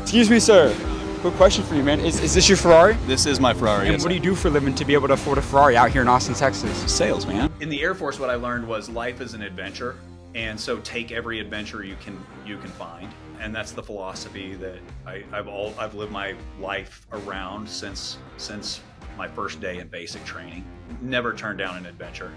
Excuse me, sir. Quick question for you, man. Is this your Ferrari? This is my Ferrari. And yes, what do you do for a living to be able to afford a Ferrari out here in Austin, Texas? Sales, man. In the Air Force, what I learned was life is an adventure, and so take every adventure you can find, and that's the philosophy that I've lived my life around since my first day in basic training. Never turn down an adventure.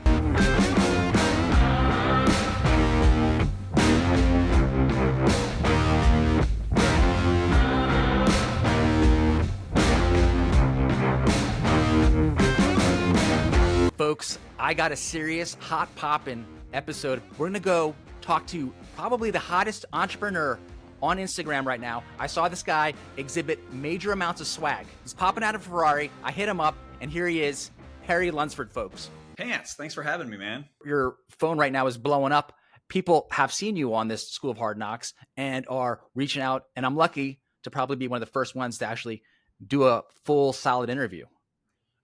Folks, I got a serious hot poppin' episode. We're gonna go talk to probably the hottest entrepreneur on Instagram right now. I saw this guy exhibit major amounts of swag. He's popping out of a Ferrari. I hit him up, and here he is, Perry Lunsford, folks. Pants, thanks for having me, man. Your phone right now is blowing up. People have seen you on this School of Hard Knocks and are reaching out, and I'm lucky to probably be one of the first ones to actually do a full, solid interview.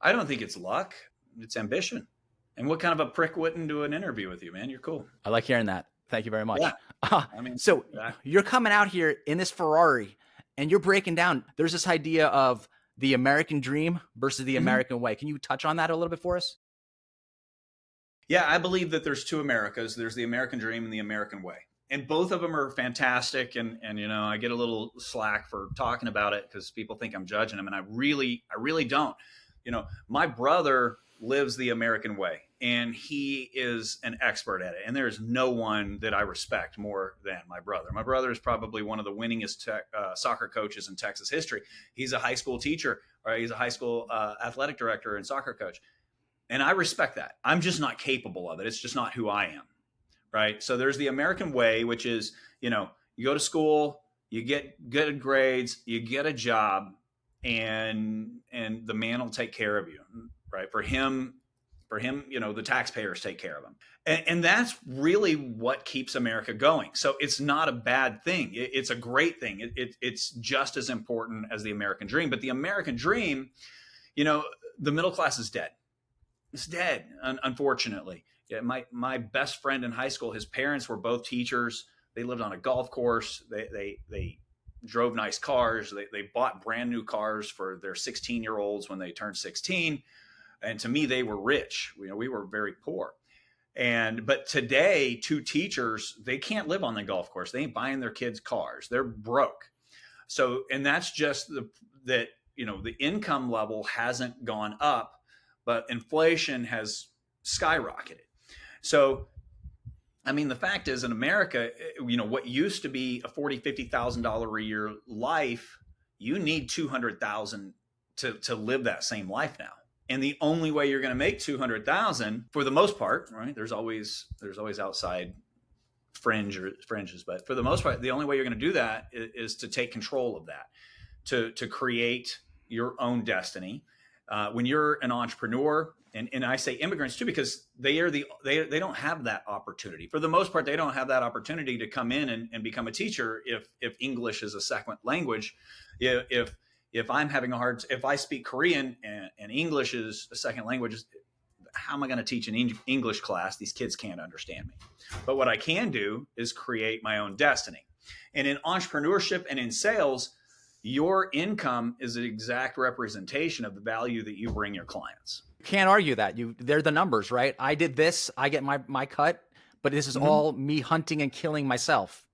I don't think it's luck. It's ambition. And what kind of a prick wouldn't do an interview with you, man? You're cool. I like hearing that. Thank you very much. Yeah. So you're coming out here in this Ferrari and you're breaking down. There's this idea of the American dream versus the American way. Can you touch on that a little bit for us? Yeah, I believe that there's two Americas. There's the American dream and the American way. And both of them are fantastic. And you know, I get a little slack for talking about it because people think I'm judging them. And I really don't. You know, my brother lives the American way, and he is an expert at it. And there's no one that I respect more than my brother. My brother is probably one of the winningest soccer coaches in Texas history. He's a high school teacher, or he's a high school athletic director and soccer coach. And I respect that. I'm just not capable of it. It's just not who I am. Right. So there's the American way, which is, you know, you go to school, you get good grades, you get a job, and the man will take care of you. Right. For him, you know, the taxpayers take care of him. And that's really what keeps America going. So it's not a bad thing. It's a great thing. It's just as important as the American dream. But the American dream, you know, the middle class is dead. It's dead, unfortunately. Yeah, my best friend in high school, his parents were both teachers. They lived on a golf course. They drove nice cars. They bought brand new cars for their 16-year-olds when they turned 16. And to me, they were rich. You know, we were very poor. But today, two teachers, they can't live on the golf course. They ain't buying their kids cars. They're broke. So, and that's just that, you know, the income level hasn't gone up, but inflation has skyrocketed. So, I mean, the fact is in America, you know, what used to be a $40,000, $50,000 a year life, you need $200,000 to live that same life now. And the only way you're going to make $200,000, for the most part, right? There's always outside fringes, but for the most part, the only way you're going to do that is to take control of that, to create your own destiny. When you're an entrepreneur, and I say immigrants too, because they don't have that opportunity. For the most part, they don't have that opportunity to come in and become a teacher if English is a second language. If I'm having if I speak Korean and English is a second language, how am I going to teach an English class? These kids can't understand me. But what I can do is create my own destiny. And in entrepreneurship and in sales, your income is an exact representation of the value that you bring your clients. Can't argue that. They're the numbers, right? I did this, I get my cut, but this is all me hunting and killing myself.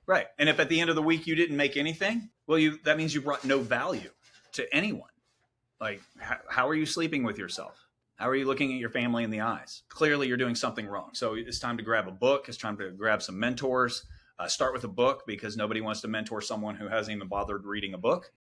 Right. And if at the end of the week you didn't make anything, well, that means you brought no value to anyone. Like, how are you sleeping with yourself? How are you looking at your family in the eyes? Clearly, you're doing something wrong. So it's time to grab a book. It's time to grab some mentors. Start with a book, because nobody wants to mentor someone who hasn't even bothered reading a book.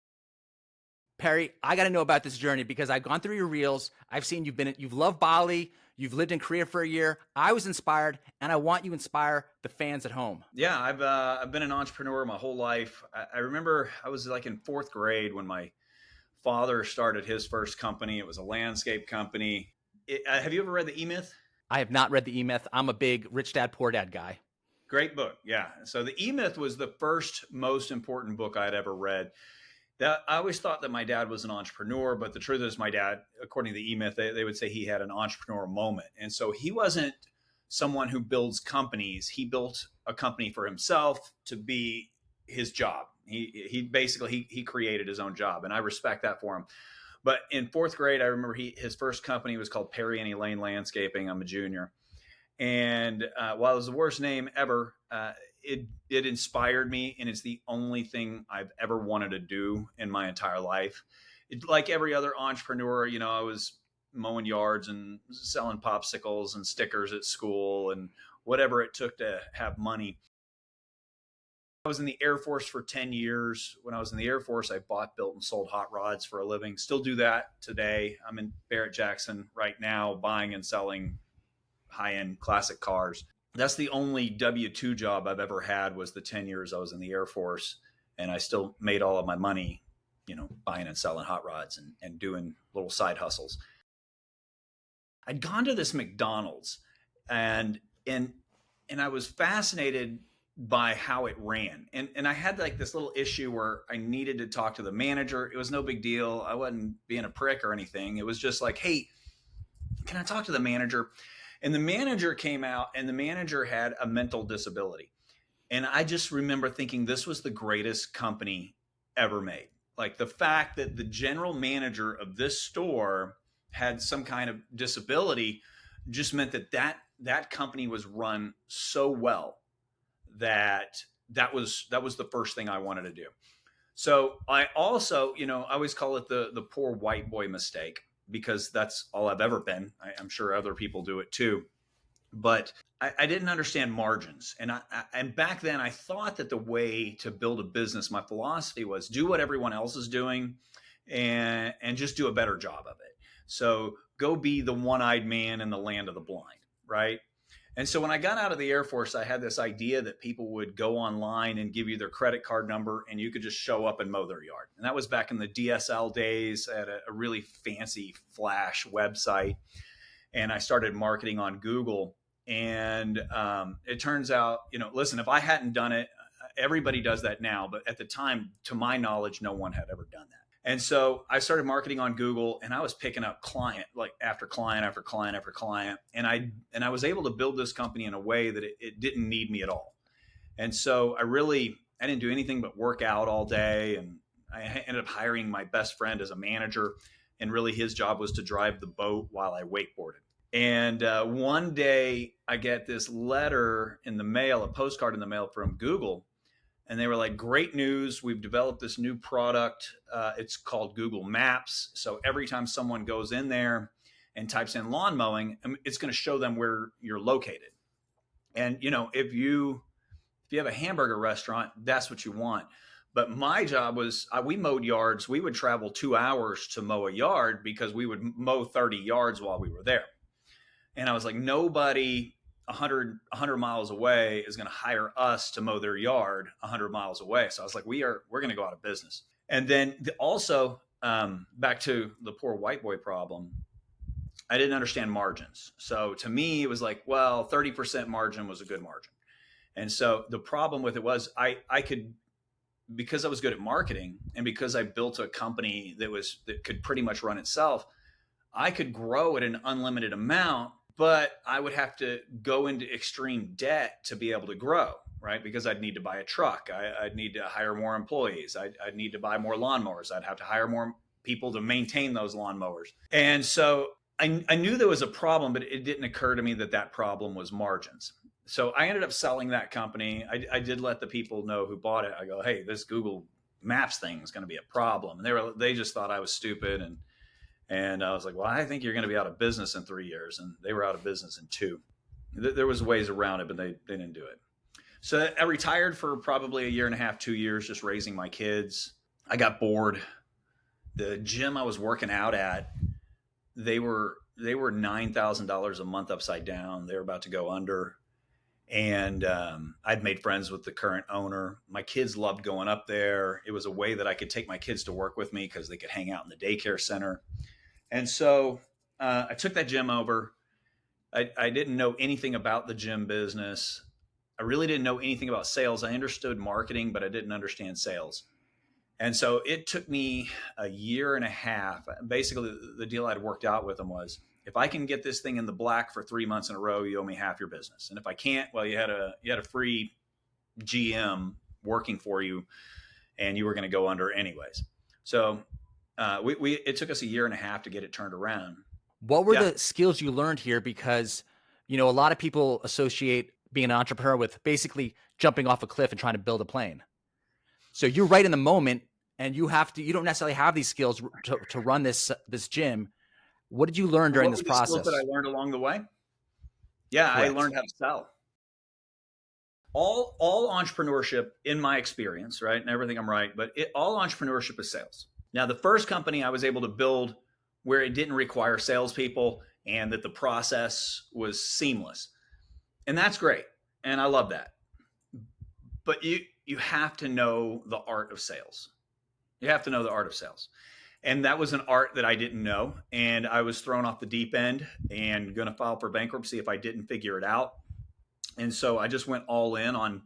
Perry, I got to know about this journey because I've gone through your reels. I've seen you've loved Bali. You've lived in Korea for a year. I was inspired, and I want you to inspire the fans at home. Yeah, I've been an entrepreneur my whole life. I remember I was like in fourth grade when my father started his first company. It was a landscape company. Have you ever read The E-Myth? I have not read The E-Myth. I'm a big Rich Dad, Poor Dad guy. Great book. Yeah. So The E-Myth was the first most important book I'd ever read. That I always thought that my dad was an entrepreneur, but the truth is my dad, according to the E-Myth, they would say he had an entrepreneur moment. And so he wasn't someone who builds companies. He built a company for himself to be his job. He basically he created his own job, and I respect that for him. But in fourth grade, I remember his first company was called Perry Lane Landscaping. I'm a junior, and while it was the worst name ever, it inspired me, and it's the only thing I've ever wanted to do in my entire life. Like every other entrepreneur, I was mowing yards and selling popsicles and stickers at school and whatever it took to have money. I was in the Air Force for 10 years. When I was in the Air Force, I bought, built, and sold hot rods for a living. Still do that today. I'm in Barrett-Jackson right now, buying and selling high-end classic cars. That's the only W-2 job I've ever had, was the 10 years I was in the Air Force. And I still made all of my money, buying and selling hot rods and doing little side hustles. I'd gone to this McDonald's and I was fascinated by how it ran. And I had like this little issue where I needed to talk to the manager. It was no big deal. I wasn't being a prick or anything. It was just like, hey, can I talk to the manager? And the manager came out, and the manager had a mental disability. And I just remember thinking this was the greatest company ever made. Like the fact that the general manager of this store had some kind of disability just meant that company was run so well that was the first thing I wanted to do. So I also, I always call it the poor white boy mistake, because that's all I've ever been. I'm sure other people do it too. But I didn't understand margins. And back then I thought that the way to build a business, my philosophy was do what everyone else is doing and just do a better job of it. So go be the one-eyed man in the land of the blind, right? And so when I got out of the Air Force, I had this idea that people would go online and give you their credit card number, and you could just show up and mow their yard. And that was back in the DSL days, at a really fancy Flash website. And I started marketing on Google. And it turns out, listen, if I hadn't done it, everybody does that now. But at the time, to my knowledge, no one had ever done that. And so I started marketing on Google, and I was picking up client, like after client, after client, after client. And I was able to build this company in a way that it didn't need me at all. And so I didn't do anything but work out all day. And I ended up hiring my best friend as a manager. And really his job was to drive the boat while I wakeboarded. And one day I get this letter in the mail, a postcard in the mail from Google. And they were like, great news. We've developed this new product. It's called Google Maps. So every time someone goes in there and types in lawn mowing, it's going to show them where you're located. And, if you have a hamburger restaurant, that's what you want. But my job was, we mowed yards. We would travel 2 hours to mow a yard because we would mow 30 yards while we were there. And I was like, nobody 100 miles away is going to hire us to mow their yard 100 miles away. So I was like, we're going to go out of business. And then also back to the poor white boy problem, I didn't understand margins. So to me, it was like, well, 30% margin was a good margin. And so the problem with it was I could, because I was good at marketing and because I built a company that could pretty much run itself, I could grow at an unlimited amount, but I would have to go into extreme debt to be able to grow, right? Because I'd need to buy a truck. I'd need to hire more employees. I'd need to buy more lawnmowers. I'd have to hire more people to maintain those lawnmowers. And so I knew there was a problem, but it didn't occur to me that problem was margins. So I ended up selling that company. I did let the people know who bought it. I go, hey, this Google Maps thing is going to be a problem. And they just thought I was stupid. And I was like, well, I think you're going to be out of business in 3 years. And they were out of business in 2. There was ways around it, but they didn't do it. So I retired for probably 1.5 years, 2 years, just raising my kids. I got bored. The gym I was working out at, they were $9,000 a month upside down. They were about to go under. And I'd made friends with the current owner. My kids loved going up there. It was a way that I could take my kids to work with me because they could hang out in the daycare center. And so I took that gym over. I didn't know anything about the gym business. I really didn't know anything about sales. I understood marketing, but I didn't understand sales. And so it took me 1.5 years. Basically, the deal I'd worked out with them was, if I can get this thing in the black for 3 months in a row, you owe me half your business. And if I can't, well, you had a free GM working for you and you were going to go under anyways. So it took us a year and a half to get it turned around. What were the skills you learned here? Because, a lot of people associate being an entrepreneur with basically jumping off a cliff and trying to build a plane. So you're right in the moment, and you don't necessarily have these skills to run this gym. What did you learn during this process? Skills that I learned along the way? Yeah, correct. I learned how to sell. All entrepreneurship, in my experience, right, and everything I'm right, but all entrepreneurship is sales. Now, the first company I was able to build where it didn't require salespeople and that the process was seamless. And that's great. And I love that. But you have to know the art of sales. You have to know the art of sales. And that was an art that I didn't know. And I was thrown off the deep end and going to file for bankruptcy if I didn't figure it out. And so I just went all in on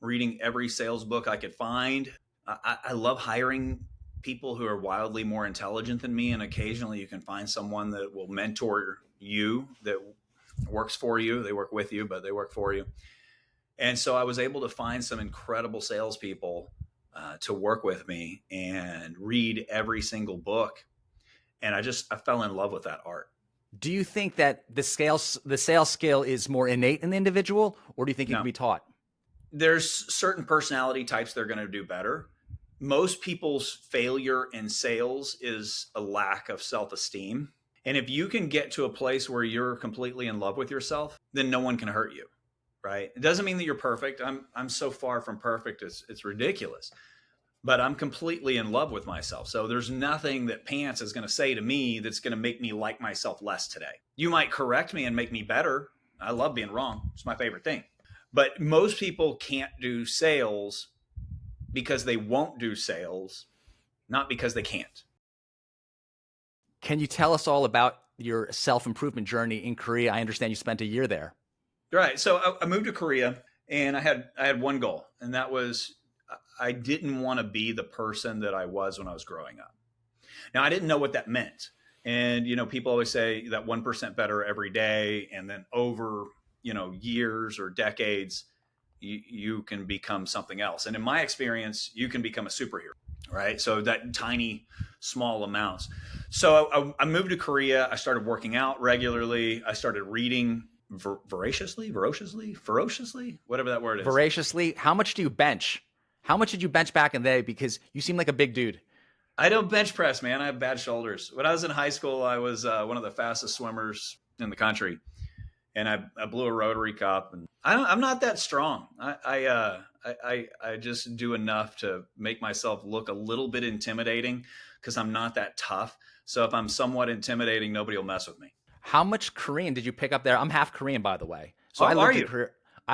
reading every sales book I could find. I love hiring people who are wildly more intelligent than me. And occasionally you can find someone that will mentor you, that works for you. They work with you, but they work for you. And so I was able to find some incredible salespeople to work with me and read every single book. And I fell in love with that art. Do you think that the sales skill is more innate in the individual, or do you think it can be taught? There's certain personality types that are going to do better. Most people's failure in sales is a lack of self-esteem. And if you can get to a place where you're completely in love with yourself, then no one can hurt you, right? It doesn't mean that you're perfect. I'm so far from perfect, it's ridiculous. But I'm completely in love with myself. So there's nothing that Pants is going to say to me that's going to make me like myself less today. You might correct me and make me better. I love being wrong. It's my favorite thing. But most people can't do sales because they won't do sales, not because they can't. Can you tell us all about your self-improvement journey in Korea? I understand you spent a year there. Right. So I moved to Korea and I had one goal, and that was I didn't want to be the person that I was when I was growing up. Now, I didn't know what that meant. And, people always say that 1% better every day. And then over, years or decades, you can become something else. And in my experience, you can become a superhero, right? So that tiny, small amounts. So I moved to Korea. I started working out regularly. I started reading voraciously, whatever that word is. Voraciously. How much do you bench? How much did you bench back in the day? Because you seem like a big dude. I don't bench press, man. I have bad shoulders. When I was in high school, I was one of the fastest swimmers in the country, and I blew a Rotary Cup. And I'm not that strong. I just do enough to make myself look a little bit intimidating because I'm not that tough. So if I'm somewhat intimidating, nobody will mess with me. How much Korean did you pick up there? I'm half Korean, by the way. So I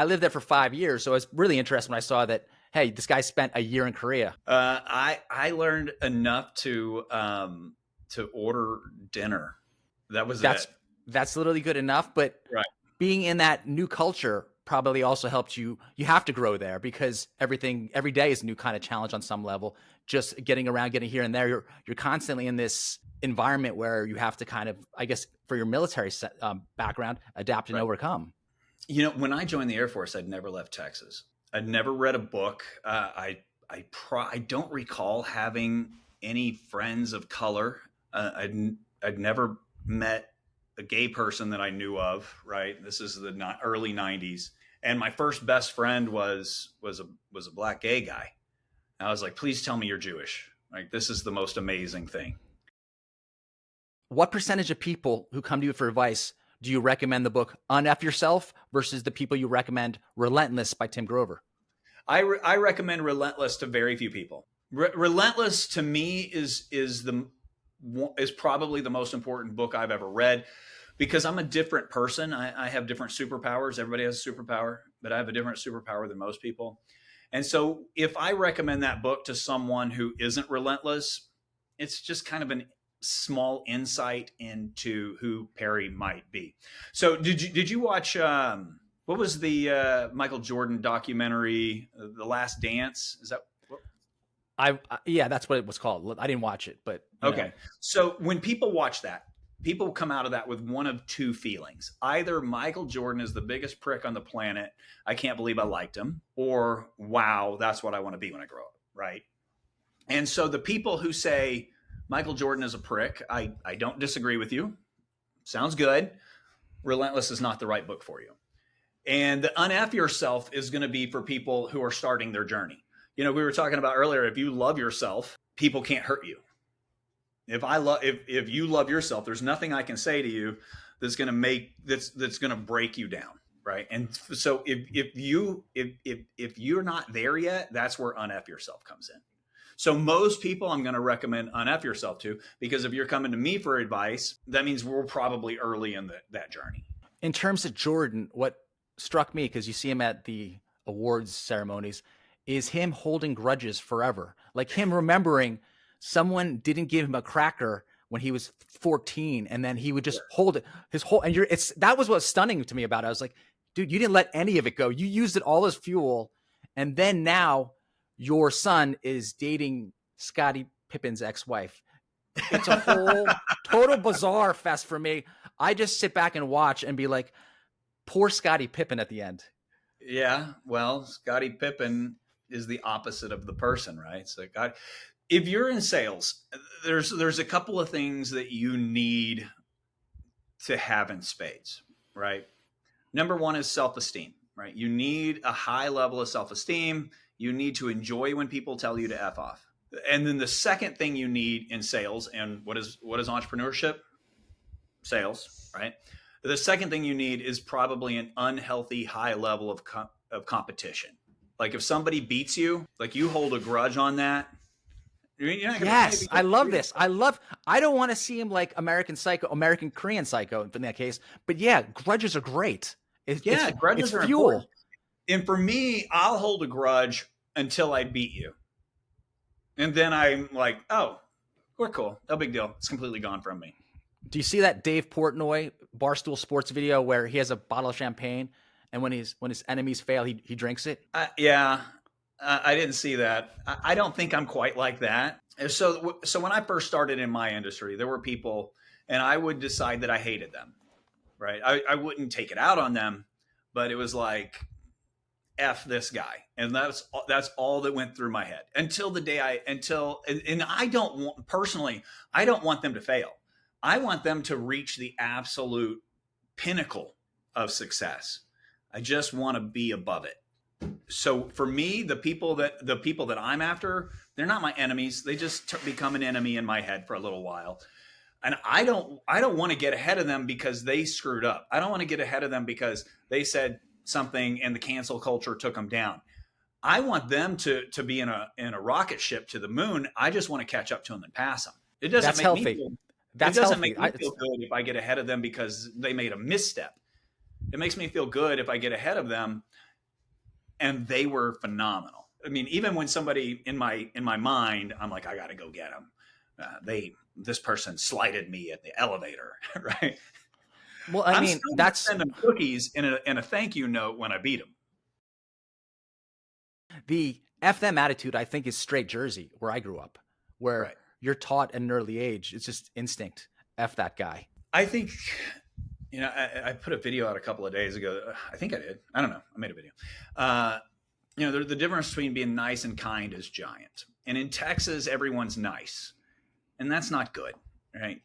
lived there for 5 years. So I was really interested when I saw that. Hey, this guy spent a year in Korea. I learned enough to order dinner. That was it. That's literally good enough. But right. Being in that new culture probably also helped you. You have to grow there because every day is a new kind of challenge on some level. Just getting around, getting here and there. You're constantly in this environment where you have to kind of, I guess, for your military background, adapt and overcome. When I joined the Air Force, I'd never left Texas. I'd never read a book. I don't recall having any friends of color. I'd never met a gay person that I knew of. Right. This is the early 90s. And my first best friend was a black gay guy. And I was like, please tell me you're Jewish. Like, this is the most amazing thing. What percentage of people who come to you for advice do you recommend the book UnF Yourself versus the people you recommend Relentless by Tim Grover? I recommend Relentless to very few people. Relentless to me is probably the most important book I've ever read because I'm a different person. I have different superpowers. Everybody has a superpower, but I have a different superpower than most people. And so if I recommend that book to someone who isn't relentless, it's just kind of an small insight into who Perry might be. So did you watch what was the Michael Jordan documentary, The Last Dance? Is that what? Yeah, that's what it was called. I didn't watch it, but okay. So when people watch that, people come out of that with one of two feelings. Either Michael Jordan is the biggest prick on the planet, I can't believe I liked him, or wow, that's what I want to be when I grow up, right? And so the people who say Michael Jordan is a prick, I don't disagree with you. Sounds good. Relentless is not the right book for you. And the UnF Yourself is going to be for people who are starting their journey. You know, we were talking about earlier, if you love yourself, people can't hurt you. If you love yourself, there's nothing I can say to you that's going to break you down, right? And so if you're not there yet, that's where UnF Yourself comes in. So most people I'm going to recommend UnF Yourself to, because if you're coming to me for advice, that means we're probably early in that journey. In terms of Jordan, what struck me, because you see him at the awards ceremonies, is him holding grudges forever. Like him remembering someone didn't give him a cracker when he was 14, and then he would just hold it his whole, and that was what was stunning to me about it. I was like, dude, you didn't let any of it go. You used it all as fuel. And then now your son is dating Scottie Pippen's ex-wife. It's a whole total bizarre fest for me. I just sit back and watch and be like, poor Scottie Pippen at the end. Yeah, well, Scottie Pippen is the opposite of the person, right? So if you're in sales, there's a couple of things that you need to have in spades, right? Number one is self-esteem, right? You need a high level of self-esteem. You need to enjoy when people tell you to F off. And then the second thing you need in sales, and what is entrepreneurship? Sales, right? The second thing you need is probably an unhealthy high level of competition. Like if somebody beats you, like you hold a grudge on that. Yes, I love this. I don't want to see him like American Korean Psycho in that case. But yeah, grudges are great. Grudges are fuel. Important. And for me, I'll hold a grudge until I beat you. And then I'm like, oh, we're cool. No big deal. It's completely gone from me. Do you see that Dave Portnoy Barstool Sports video where he has a bottle of champagne, and when his enemies fail, he drinks it? I didn't see that. I don't think I'm quite like that. So when I first started in my industry, there were people, and I would decide that I hated them, right? I wouldn't take it out on them, but it was like, F this guy. And that's all that went through my head until the day and I don't want them to fail. I want them to reach the absolute pinnacle of success. I just want to be above it. So for me, the people that I'm after, they're not my enemies. They just become an enemy in my head for a little while. And I don't want to get ahead of them because they screwed up. I don't want to get ahead of them because they said something and the cancel culture took them down. I want them to be in a rocket ship to the moon. I just want to catch up to them and pass them. It doesn't make me feel good if I get ahead of them because they made a misstep. It makes me feel good if I get ahead of them and they were phenomenal. I mean, even when somebody in my mind, I'm like, I got to go get them. This person slighted me at the elevator, right? Well, I mean, that's send them cookies and a thank you note when I beat them. The F them attitude, I think, is straight Jersey, where I grew up, where you're taught at an early age. It's just instinct. F that guy. I think, I put a video out a couple of days ago. I think I did. I don't know. I made a video. The difference between being nice and kind is giant. And in Texas, everyone's nice. And that's not good, right?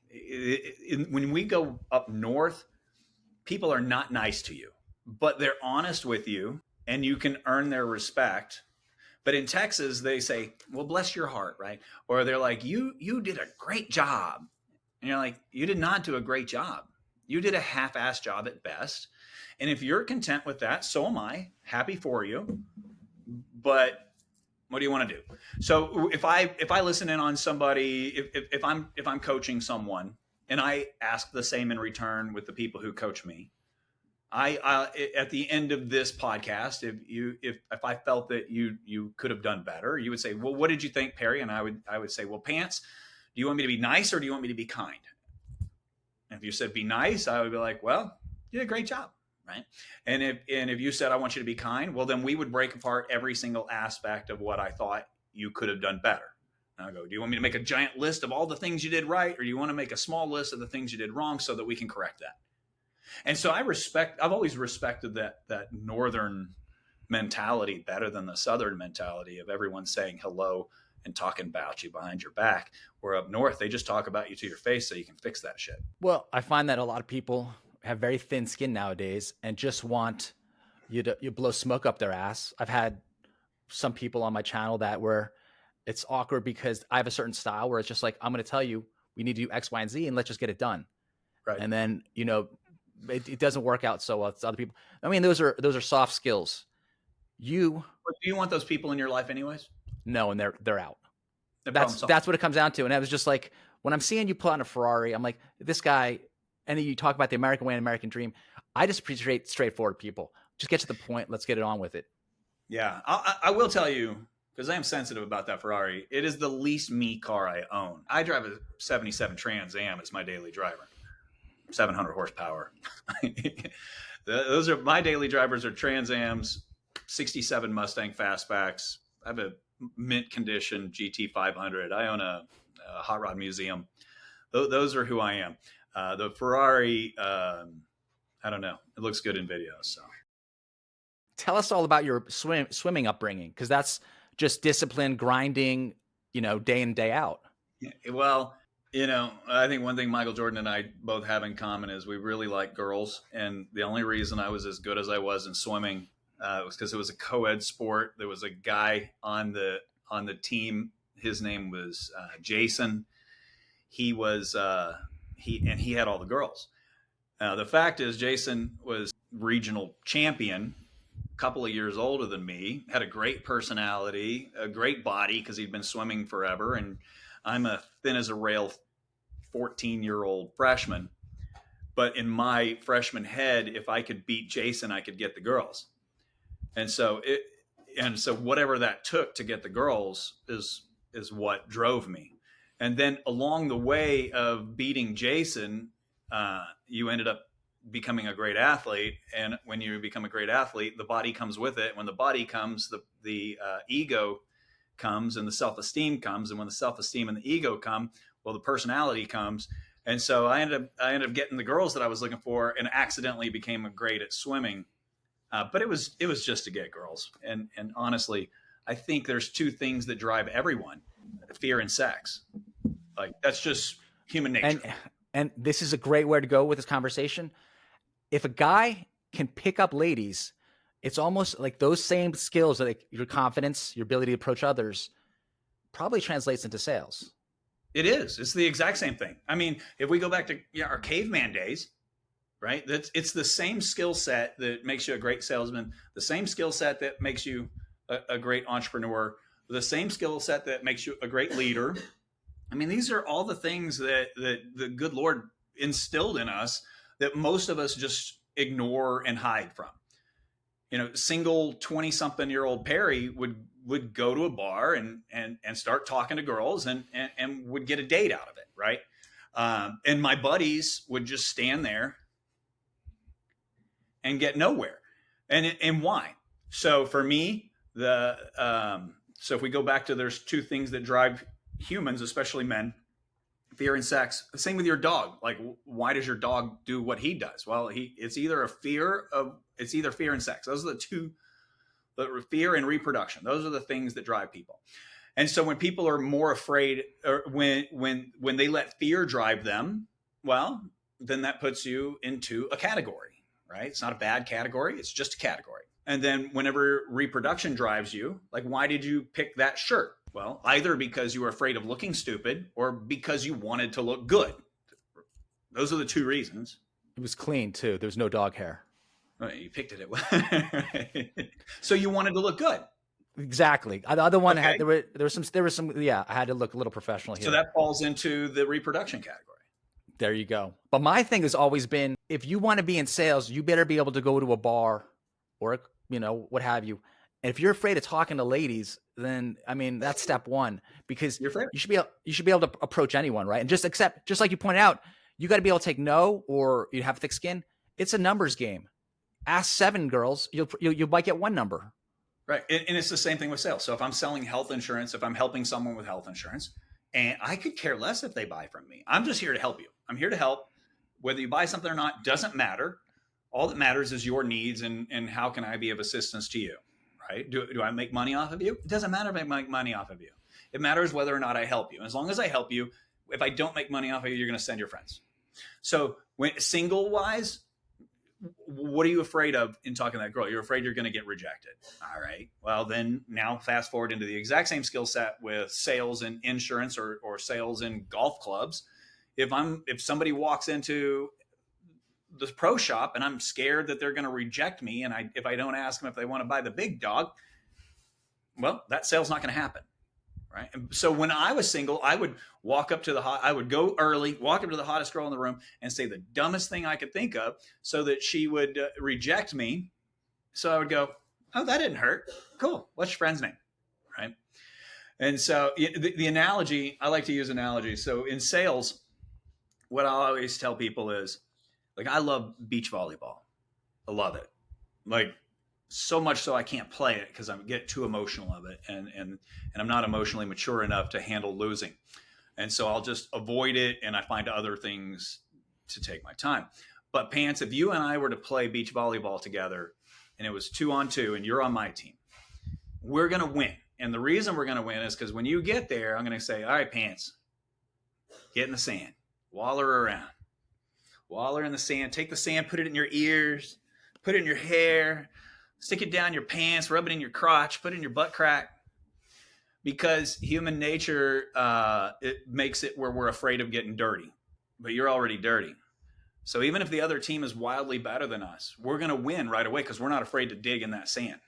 When we go up north, people are not nice to you, but they're honest with you and you can earn their respect. But in Texas, they say, well, bless your heart, right? Or they're like, you did a great job. And you're like, you did not do a great job. You did a half-assed job at best. And if you're content with that, so am I. Happy for you. But what do you want to do? So if I listen in on somebody, if I'm coaching someone and I ask the same in return with the people who coach me, I at the end of this podcast, if I felt that you could have done better, you would say, well, what did you think, Perry? And I would say, well, Pants, do you want me to be nice or do you want me to be kind? And if you said be nice, I would be like, well, you did a great job. Right. And if you said, I want you to be kind, well, then we would break apart every single aspect of what I thought you could have done better. And I go, do you want me to make a giant list of all the things you did right, or do you want to make a small list of the things you did wrong so that we can correct that? And so I've always respected that northern mentality better than the southern mentality of everyone saying hello and talking about you behind your back. Where up north, they just talk about you to your face so you can fix that shit. Well, I find that a lot of people have very thin skin nowadays and just want you blow smoke up their ass. I've had some people on my channel that where it's awkward because I have a certain style where it's just like, I'm going to tell you, we need to do X, Y, and Z, and let's just get it done. Right. And then, it doesn't work out so well. It's other people. I mean, those are soft skills. But do you want those people in your life anyways? No, and they're out. No, That's what it comes down to. And I was just like, when I'm seeing you pull out a Ferrari, I'm like, this guy, and then you talk about the American way and American dream. I just appreciate straightforward people. Just get to the point. Let's get it on with it. Yeah, I will tell you, because I am sensitive about that Ferrari. It is the least me car I own. I drive a 77 Trans Am as my daily driver, 700 horsepower. Those are my daily drivers are Trans Ams, 67 Mustang Fastbacks. I have a mint condition GT 500. I own a hot rod museum. Those are who I am. The Ferrari, I don't know. It looks good in videos. So, tell us all about your swimming upbringing, because that's just discipline, grinding, day in, day out. Well, I think one thing Michael Jordan and I both have in common is we really like girls. And the only reason I was as good as I was in swimming was because it was a co-ed sport. There was a guy on the team. His name was Jason. He was he had all the girls. The fact is, Jason was regional champion, a couple of years older than me, had a great personality, a great body because he'd been swimming forever. And I'm a thin as a rail 14-year-old freshman. But in my freshman head, if I could beat Jason, I could get the girls. And so whatever that took to get the girls is what drove me. And then along the way of beating Jason, you ended up becoming a great athlete. And when you become a great athlete, the body comes with it. When the body comes, the ego comes and the self-esteem comes. And when the self-esteem and the ego come, well, the personality comes. And so I ended up getting the girls that I was looking for and accidentally became great at swimming. But it was just to get girls. And honestly, I think there's two things that drive everyone: fear and sex. Like, that's just human nature. And this is a great way to go with this conversation. If a guy can pick up ladies, it's almost like those same skills, like your confidence, your ability to approach others, probably translates into sales. It is. It's the exact same thing. I mean, if we go back to our caveman days, right? It's the same skill set that makes you a great salesman, the same skill set that makes you a great entrepreneur, the same skill set that makes you a great leader. I mean, these are all the things that the good Lord instilled in us that most of us just ignore and hide from. Single 20-something-year-old Perry would go to a bar and start talking to girls and would get a date out of it, right? And my buddies would just stand there and get nowhere. And why? So for me, so if we go back to, there's two things that drive humans, especially men: fear and sex. Same with your dog. Like, why does your dog do what he does? Well, it's either fear and sex. Those are the two, the fear and reproduction. Those are the things that drive people. And so when people are more afraid, or when they let fear drive them, well, then that puts you into a category, right? It's not a bad category. It's just a category. And then whenever reproduction drives you, like, why did you pick that shirt? Well, either because you were afraid of looking stupid or because you wanted to look good. Those are the two reasons. It was clean too. There was no dog hair. Right, you picked it right. So you wanted to look good. Exactly. The other one, Okay. there was some. Yeah, I had to look a little professional here. So that falls into the reproduction category. There you go. But my thing has always been, if you want to be in sales, you better be able to go to a bar or, what have you. And if you're afraid of talking to ladies, then, I mean, that's step one, because You're afraid. you should be able to approach anyone, right? And just like you pointed out, you got to be able to take no, or you have thick skin. It's a numbers game. Ask 7 girls, you might get one number. Right. And it's the same thing with sales. So if I'm selling health insurance, if I'm helping someone with health insurance, and I could care less if they buy from me, I'm just here to help you. I'm here to help. Whether you buy something or not doesn't matter. All that matters is your needs and how can I be of assistance to you, right? Do I make money off of you? It doesn't matter if I make money off of you. It matters whether or not I help you. As long as I help you, if I don't make money off of you, you're going to send your friends. So when single wise, what are you afraid of in talking to that girl? You're afraid you're going to get rejected. All right. Well, then now fast forward into the exact same skill set with sales and insurance or sales in golf clubs. If somebody walks into the pro shop and I'm scared that they're going to reject me, and if I don't ask them if they want to buy the big dog, well, that sale's not going to happen. Right. And so when I was single, I would I would go early, walk up to the hottest girl in the room and say the dumbest thing I could think of so that she would reject me. So I would go, oh, that didn't hurt. Cool. What's your friend's name? Right. And so the analogy, I like to use analogies. So in sales, what I always tell people is, like, I love beach volleyball. I love it. Like, so much so I can't play it because I get too emotional of it, and I'm not emotionally mature enough to handle losing, and so I'll just avoid it, and I find other things to take my time. But Pants, if you and I were to play beach volleyball together, and it was 2-on-2, and you're on my team, we're gonna win. And the reason we're gonna win is because when you get there, I'm gonna say, all right, Pants, get in the sand, waller around, waller in the sand, take the sand, put it in your ears, put it in your hair. Stick it down your pants, rub it in your crotch, put it in your butt crack. Because human nature, it makes it where we're afraid of getting dirty. But you're already dirty. So even if the other team is wildly better than us, we're going to win right away because we're not afraid to dig in that sand.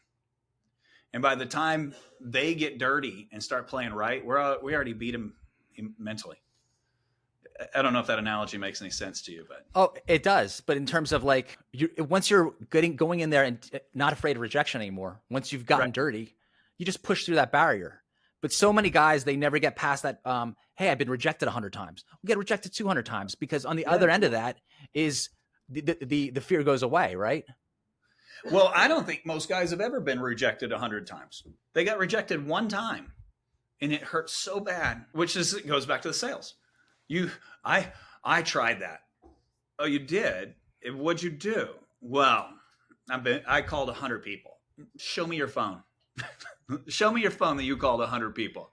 And by the time they get dirty and start playing right, we already beat them mentally. I don't know if that analogy makes any sense to you, but Oh, it does. But in terms of like, once you're going in there and not afraid of rejection anymore, once you've gotten right. dirty, you just push through that barrier. But so many guys, they never get past that. Hey, I've been rejected 100 times. We get rejected 200 times because on the other end of that is the fear goes away, right? Well, I don't think most guys have ever been rejected 100 times. They got rejected one time, and it hurts so bad. It goes back to the sales. I tried that. Oh, you did? What'd you do? Well, I called 100 people. Show me your phone. Show me your phone that you called 100 people.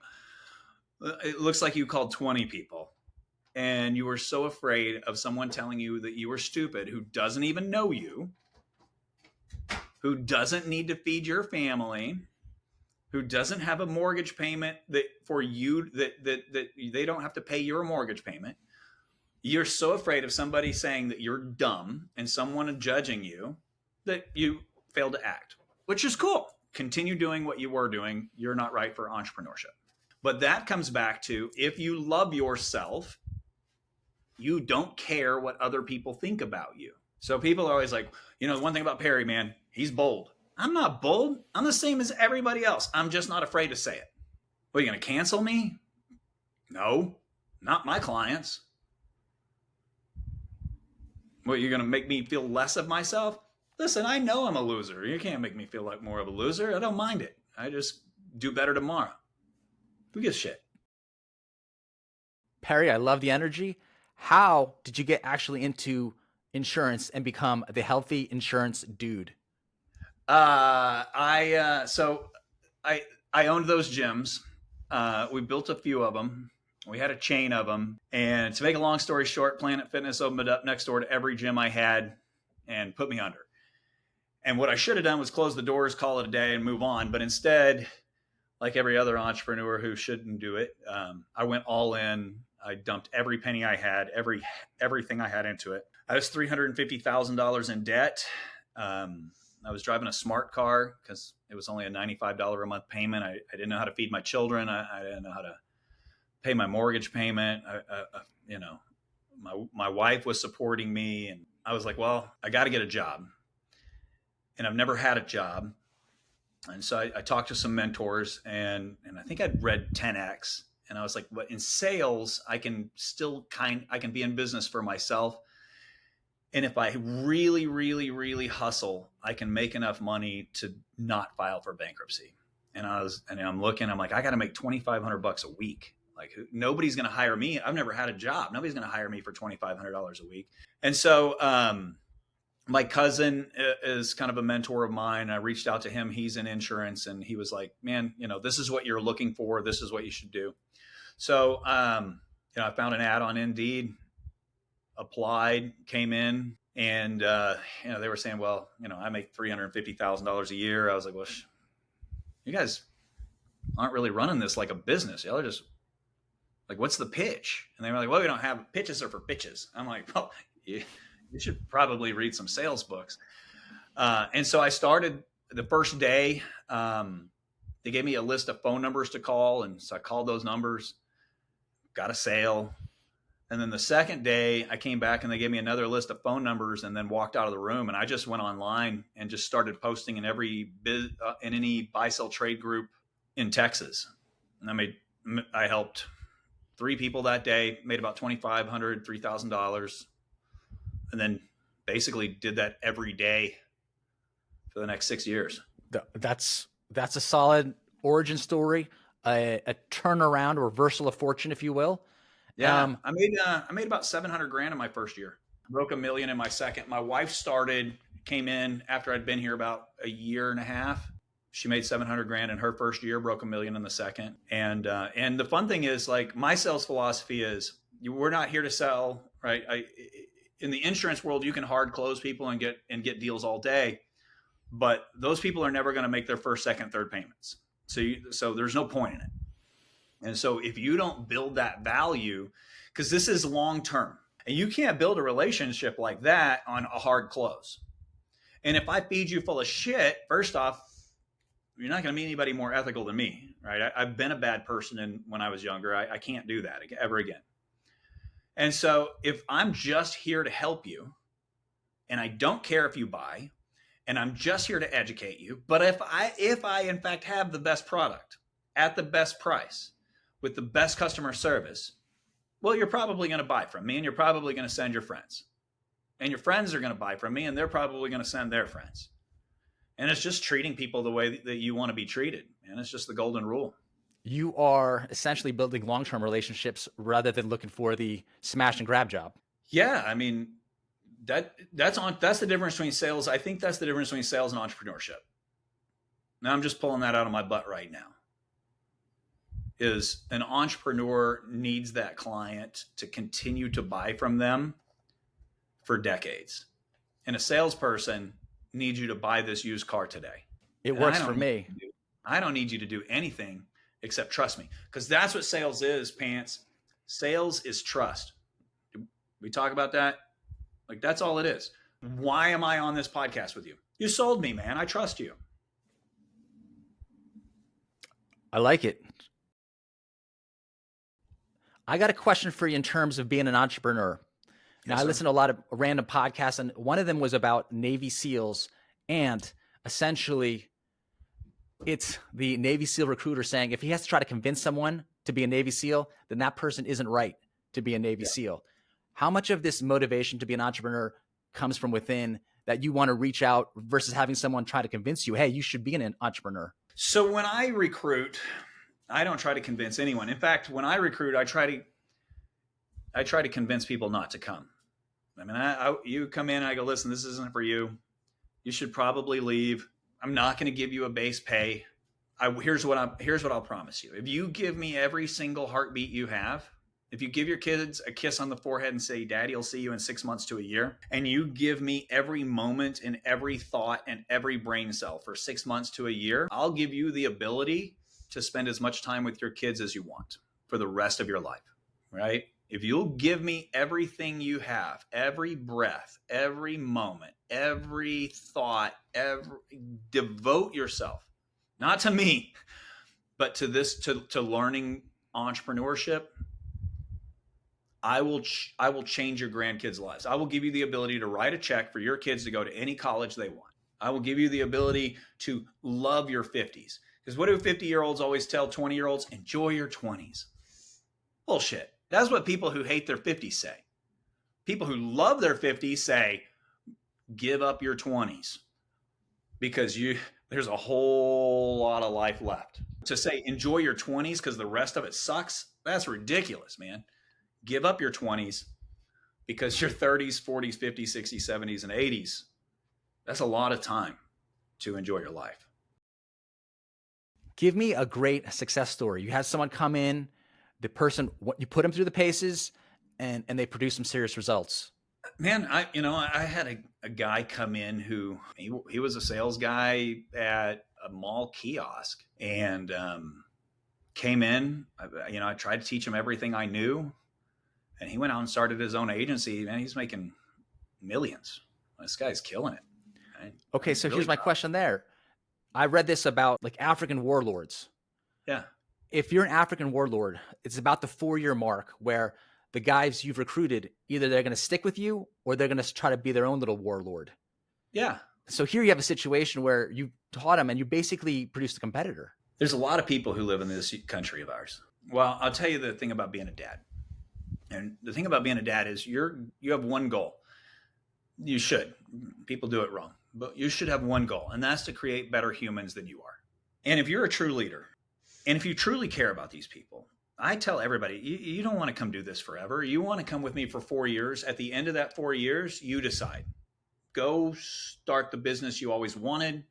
It looks like you called 20 people. And you were so afraid of someone telling you that you were stupid, who doesn't even know you, who doesn't need to feed your family, who doesn't have a mortgage payment that they don't have to pay your mortgage payment. You're so afraid of somebody saying that you're dumb and someone judging you that you failed to act, which is cool. Continue doing what you were doing. You're not right for entrepreneurship. But that comes back to, if you love yourself, you don't care what other people think about you. So people are always like, one thing about Perry, man, he's bold. I'm not bold. I'm the same as everybody else. I'm just not afraid to say it. What, are you going to cancel me? No, not my clients. What, you're going to make me feel less of myself? Listen, I know I'm a loser. You can't make me feel like more of a loser. I don't mind it. I just do better tomorrow. Who gives a shit? Perry, I love the energy. How did you get actually into insurance and become the healthy insurance dude? I owned those gyms. We built a few of them. We had a chain of them. And to make a long story short, Planet Fitness opened up next door to every gym I had and put me under. And what I should have done was close the doors, call it a day, and move on. But instead, like every other entrepreneur who shouldn't do it, I went all in. I dumped every penny I had, everything I had into it. I was $350,000 in debt. I was driving a smart car because it was only a $95 a month payment. I didn't know how to feed my children. I didn't know how to pay my mortgage payment. My wife was supporting me, and I was like, well, I got to get a job. And I've never had a job. And so I talked to some mentors, and I think I'd read 10X, and I was like, well, in sales, I can be in business for myself. And if I really, really, really hustle, I can make enough money to not file for bankruptcy. And I'm looking, I'm like, I got to make $2,500 a week. Like nobody's going to hire me. I've never had a job. Nobody's going to hire me for $2,500 a week. And so, my cousin is kind of a mentor of mine. I reached out to him. He's in insurance, and he was like, man, this is what you're looking for. This is what you should do. So, I found an ad on Indeed, applied, came in, and, they were saying, well, I make $350,000 a year. I was like, well, you guys aren't really running this like a business. Y'all are just like, what's the pitch? And they were like, well, we don't have pitches are for bitches. I'm like, well, you should probably read some sales books. And so I started the first day. They gave me a list of phone numbers to call. And so I called those numbers, got a sale. And then the second day I came back and they gave me another list of phone numbers and then walked out of the room. And I just went online and just started posting in in any buy sell trade group in Texas. And I helped 3 people that day, made about $2,500, $3,000. And then basically did that every day for the next 6 years. That's a solid origin story, a turnaround, a reversal of fortune, if you will. Yeah, I made about $700,000 in my first year. Broke $1 million in my second. My wife came in after I'd been here about a year and a half. She made $700,000 in her first year, broke $1 million in the second. And the fun thing is, like, my sales philosophy is we're not here to sell, right? In the insurance world, you can hard close people and get deals all day, but those people are never going to make their first, second, third payments. So there's no point in it. And so if you don't build that value, because this is long term, and you can't build a relationship like that on a hard close. And if I feed you full of shit, first off, you're not going to meet anybody more ethical than me, right? I've been a bad person when I was younger. I can't do that ever again. And so if I'm just here to help you, and I don't care if you buy, and I'm just here to educate you, but if I in fact have the best product at the best price with the best customer service, well, you're probably going to buy from me, and you're probably going to send your friends, and your friends are going to buy from me, and they're probably going to send their friends. And it's just treating people the way that you want to be treated. And it's just the golden rule. You are essentially building long-term relationships rather than looking for the smash and grab job. Yeah. I mean, that's the difference between sales. I think that's the difference between sales and entrepreneurship. Now I'm just pulling that out of my butt right now. Is an entrepreneur needs that client to continue to buy from them for decades. And a salesperson needs you to buy this used car today. It works for me. I don't need you to do anything except trust me, because that's what sales is, Pants. Sales is trust. We talk about that. Like, that's all it is. Why am I on this podcast with you? You sold me, man. I trust you. I like it. I got a question for you in terms of being an entrepreneur. Now, I listen to a lot of random podcasts, and one of them was about Navy SEALs. And essentially, it's the Navy SEAL recruiter saying if he has to try to convince someone to be a Navy SEAL, then that person isn't right to be a Navy SEAL. How much of this motivation to be an entrepreneur comes from within that you want to reach out versus having someone try to convince you, hey, you should be an entrepreneur? So when I recruit, I don't try to convince anyone. In fact, when I recruit, I try to convince people not to come. I mean, you come in and I go, listen, this isn't for you. You should probably leave. I'm not going to give you a base pay. Here's what I'll promise you. If you give me every single heartbeat you have, if you give your kids a kiss on the forehead and say, Daddy, I'll see you in 6 months to a year, and you give me every moment and every thought and every brain cell for 6 months to a year, I'll give you the ability to spend as much time with your kids as you want for the rest of your life, right? If you'll give me everything you have, every breath, every moment, every thought, devote yourself, not to me, but to learning entrepreneurship, I will change your grandkids' lives. I will give you the ability to write a check for your kids to go to any college they want. I will give you the ability to love your 50s. Because what do 50-year-olds always tell 20-year-olds? Enjoy your 20s. Bullshit. That's what people who hate their 50s say. People who love their 50s say, give up your 20s because there's a whole lot of life left. To say enjoy your 20s because the rest of it sucks, that's ridiculous, man. Give up your 20s because your 30s, 40s, 50s, 60s, 70s, and 80s, that's a lot of time to enjoy your life. Give me a great success story. You had someone come in, the person, you put them through the paces, and they produce some serious results. Man, I had a guy come in who he was a sales guy at a mall kiosk, and came in. I tried to teach him everything I knew, and he went out and started his own agency. Man, he's making millions. This guy's killing it. Right? Okay, so really here's my question there. I read this about like African warlords. Yeah. If you're an African warlord, it's about the 4-year mark where the guys you've recruited, either they're going to stick with you or they're going to try to be their own little warlord. Yeah. So here you have a situation where you taught them and you basically produced a competitor. There's a lot of people who live in this country of ours. Well, I'll tell you the thing about being a dad. And the thing about being a dad is you have one goal. You should. People do it wrong. But you should have one goal, and that's to create better humans than you are. And if you're a true leader, and if you truly care about these people, I tell everybody, you don't want to come do this forever. You want to come with me for 4 years. At the end of that 4 years, you decide. Go start the business you always wanted.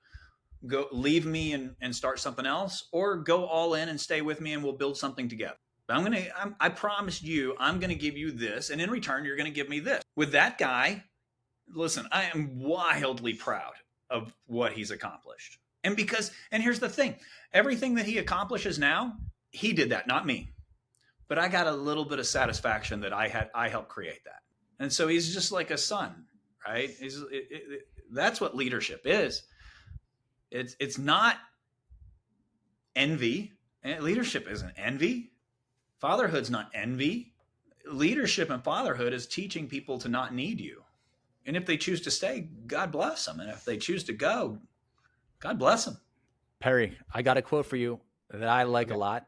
Go leave me and start something else, or go all in and stay with me and we'll build something together. I promised you, I'm going to give you this. And in return, you're going to give me this. With that guy, listen, I am wildly proud of what he's accomplished. And here's the thing, everything that he accomplishes now, he did that, not me. But I got a little bit of satisfaction that I helped create that. And so he's just like a son, right? That's what leadership is. It's not envy. Leadership isn't envy. Fatherhood's not envy. Leadership and fatherhood is teaching people to not need you. And if they choose to stay, God bless them. And if they choose to go, God bless them. Perry, I got a quote for you that I like a lot.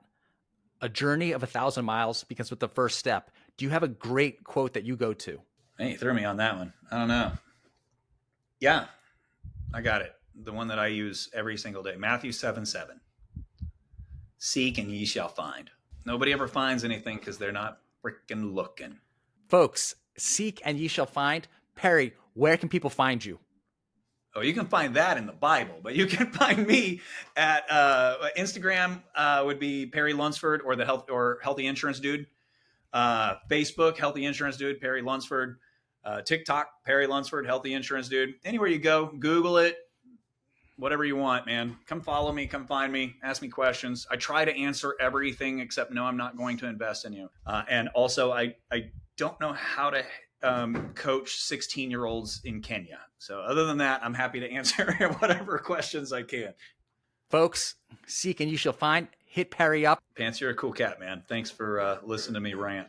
A journey of 1,000 miles begins with the first step. Do you have a great quote that you go to? Hey, you threw me on that one. I don't know. Yeah, I got it. The one that I use every single day. Matthew 7:7. Seek and ye shall find. Nobody ever finds anything because they're not freaking looking. Folks, seek and ye shall find. Perry, where can people find you? Oh, you can find that in the Bible, but you can find me at Instagram would be Perry Lunsford or Healthy Insurance Dude. Facebook, Healthy Insurance Dude, Perry Lunsford. TikTok, Perry Lunsford, Healthy Insurance Dude. Anywhere you go, Google it. Whatever you want, man. Come follow me. Come find me. Ask me questions. I try to answer everything except no, I'm not going to invest in you. And also, I don't know how to coach 16-year-olds in Kenya. So other than that, I'm happy to answer whatever questions I can. Folks, seek and you shall find. Hit Perry up. Pants, you're a cool cat, man. Thanks for listening to me rant.